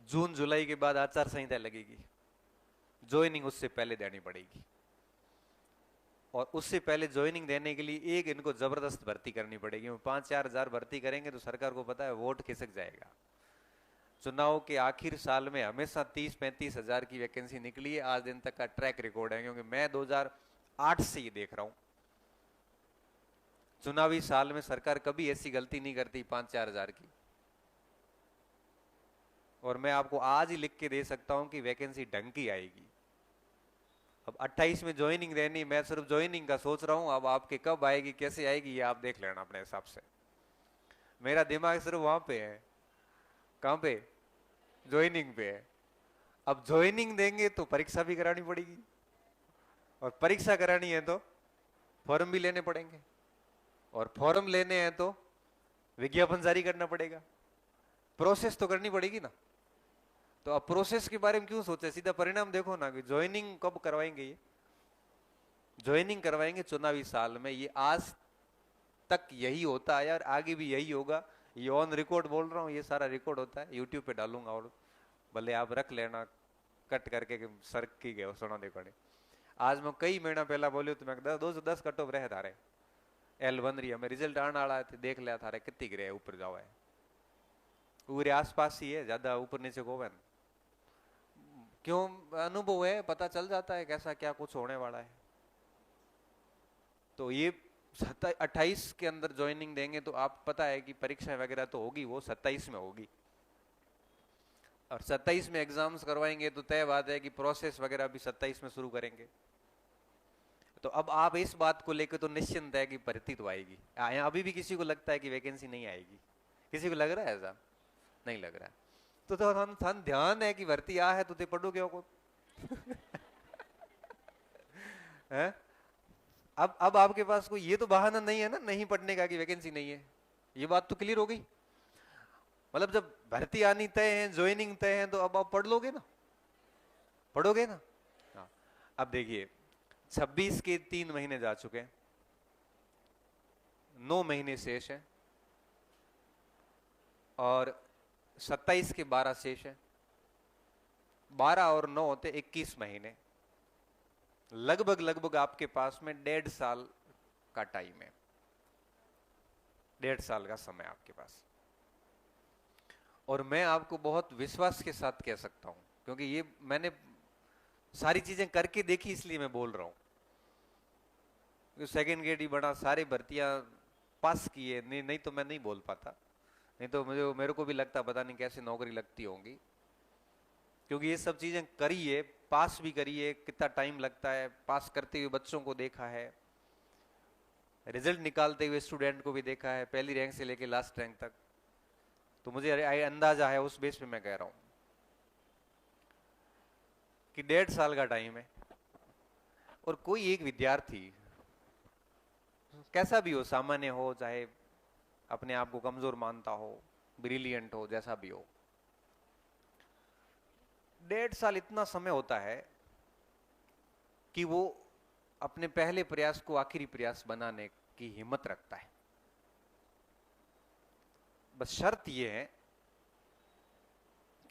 जून जुलाई के बाद आचार संहिता लगेगी, ज्वाइनिंग उससे पहले देनी पड़ेगी। और उससे पहले ज्वाइनिंग देने के लिए एक इनको जबरदस्त भर्ती करनी पड़ेगी। 5-4 हजार भर्ती करेंगे तो सरकार को पता है वोट खिसक जाएगा। चुनाव के आखिर साल में हमेशा 30-35 हजार की वैकेंसी निकली है, आज दिन तक का ट्रैक रिकॉर्ड है, क्योंकि मैं 2008 से ये देख रहा हूं। चुनावी साल में सरकार कभी ऐसी गलती नहीं करती 5-4 हजार की। और मैं आपको आज ही लिख के दे सकता हूं कि वैकेंसी ढंग की आएगी। अब 28 में ज्वाइनिंग देनी, मैं सिर्फ ज्वाइनिंग का सोच रहा हूं, अब आपके कब आएगी कैसे आएगी ये आप देख लेना अपने हिसाब से। मेरा दिमाग सिर्फ वहां पे है। कहां पे? ज्वाइनिंग पे है। अब ज्वाइनिंग देंगे तो परीक्षा भी करानी पड़ेगी, और परीक्षा करानी है तो फॉर्म भी लेने पड़ेंगे, और फॉर्म लेने हैं तो विज्ञापन जारी करना पड़ेगा। प्रोसेस तो करनी पड़ेगी ना। तो अब प्रोसेस के बारे में क्यों सोचे, सीधा परिणाम देखो ना कि ज्वाइनिंग कब करवाएंगे। ये ज्वाइनिंग करवाएंगे चुनावी साल में। ये आज तक यही होता है और आगे भी यही होगा। ये ऑन रिकॉर्ड बोल रहा हूँ, ये सारा रिकॉर्ड होता है, यूट्यूब पे डालूंगा, और भले आप रख लेना कट करके कि सर की गए सुना देखो। आज मैं कई महीना पहला बोलियो तो मैं 210 कट ऑफ रहे थारे L1 रही है, रिजल्ट आने वाला है, देख लिया थारे कितनी गिरे ऊपर जाओ है। पूरे आसपास ही है, ज्यादा ऊपर नीचे को है। क्यों? अनुभव है, पता चल जाता है कैसा क्या कुछ होने वाला है। तो ये 28 के अंदर ज्वाइनिंग देंगे तो आप पता है कि परीक्षा वगैरह तो होगी, वो 27 में होगी। और 27 में एग्जाम्स करवाएंगे तो तय बात है कि प्रोसेस वगैरह भी 27 में शुरू करेंगे। तो अब आप इस बात को लेकर तो निश्चिंत है कि भर्ती तो आएगी। अभी भी किसी को लगता है कि वैकेंसी नहीं आएगी? किसी को लग रहा है ऐसा? नहीं लग रहा है। तो हम ध्यान है कि भर्ती आ है तो ते पढ़ो क्यों को? है? अब आपके पास कोई ये तो बहाना नहीं है ना नहीं पढ़ने का कि वैकेंसी नहीं है। ये बात तो क्लियर हो गई। मतलब जब भर्ती आनी तय है, ज्वाइनिंग तय है, तो अब आप पढ़ लोगे ना, पढ़ोगे ना। हाँ। अब देखिए 26 के 3 महीने जा चुके हैं, 9 महीने शेष है, और 27 के 12 शेष है। 12 और 9 होते 21 महीने। लगभग लगभग आपके पास में 1.5 साल का टाइम है, 1.5 साल का समय आपके पास। और मैं आपको बहुत विश्वास के साथ कह सकता हूं, क्योंकि ये मैंने सारी चीजें करके देखी, इसलिए मैं बोल रहा हूं। सेकेंड ग्रेड ही बना, सारी भर्तियां पास किए, नहीं तो मैं नहीं बोल पाता। नहीं तो मेरे को भी लगता पता नहीं कैसे नौकरी लगती होंगी, क्योंकि ये सब चीजें करी है, पास भी करी है। कितना टाइम लगता है, पास करते हुए बच्चों को देखा है, रिजल्ट निकालते हुए स्टूडेंट को भी देखा है, पहली रैंक से लेके लास्ट रैंक तक। तो मुझे अंदाजा है, उस बेस पे मैं कह रहा हूं कि 1.5 साल का टाइम है। और कोई एक विद्यार्थी कैसा भी हो, सामान्य हो चाहे अपने आप को कमजोर मानता हो, ब्रिलियंट हो, जैसा भी हो, 1.5 साल इतना समय होता है कि वो अपने पहले प्रयास को आखिरी प्रयास बनाने की हिम्मत रखता है। बस शर्त यह है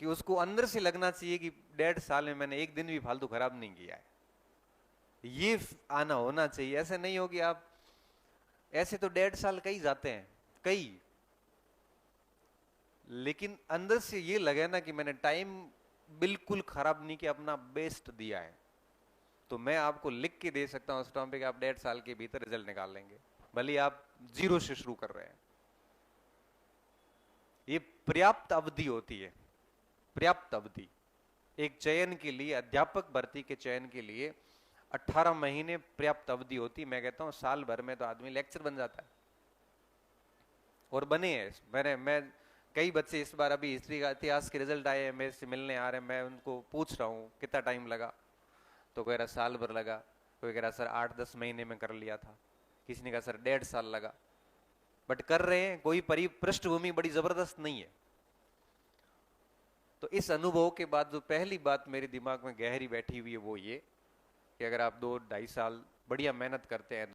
कि उसको अंदर से लगना चाहिए कि 1.5 साल में मैंने एक दिन भी फालतू खराब नहीं किया है। ये आना होना चाहिए। ऐसे नहीं हो कि आप ऐसे तो 1.5 साल कई जाते हैं कई, लेकिन अंदर से ये लगे ना कि मैंने टाइम बिल्कुल खराब नहीं किया, अपना बेस्ट दिया है। तो मैं आपको लिख के दे सकता हूं उस टाइम पे कि आप 1.5 साल के भीतर रिजल्ट निकाल लेंगे, भले आप 0 से शुरू कर रहे हैं। ये पर्याप्त अवधि होती है, पर्याप्त अवधि एक चयन के लिए, अध्यापक भर्ती के चयन के लिए 18 महीने पर्याप्त अवधि होती। मैं कहता हूं साल भर में तो आदमी लेक्चर बन जाता है, और बने हैं। मैं कई बच्चे इस बार अभी हिस्ट्री का इतिहास के रिजल्ट आए हैं, मेरे से मिलने आ रहे हैं, मैं उनको पूछ रहा हूँ कितना टाइम लगा, तो कह रहा साल भर लगा, कोई कह रहा सर 8-10 महीने में कर लिया था, किसी ने कहा सर 1.5 साल लगा। बट कर रहे हैं, कोई पृष्ठभूमि बड़ी जबरदस्त नहीं है। तो इस अनुभव के बाद जो पहली बात मेरे दिमाग में गहरी बैठी हुई है वो ये कि अगर आप 2-2.5 साल बढ़िया मेहनत करते हैं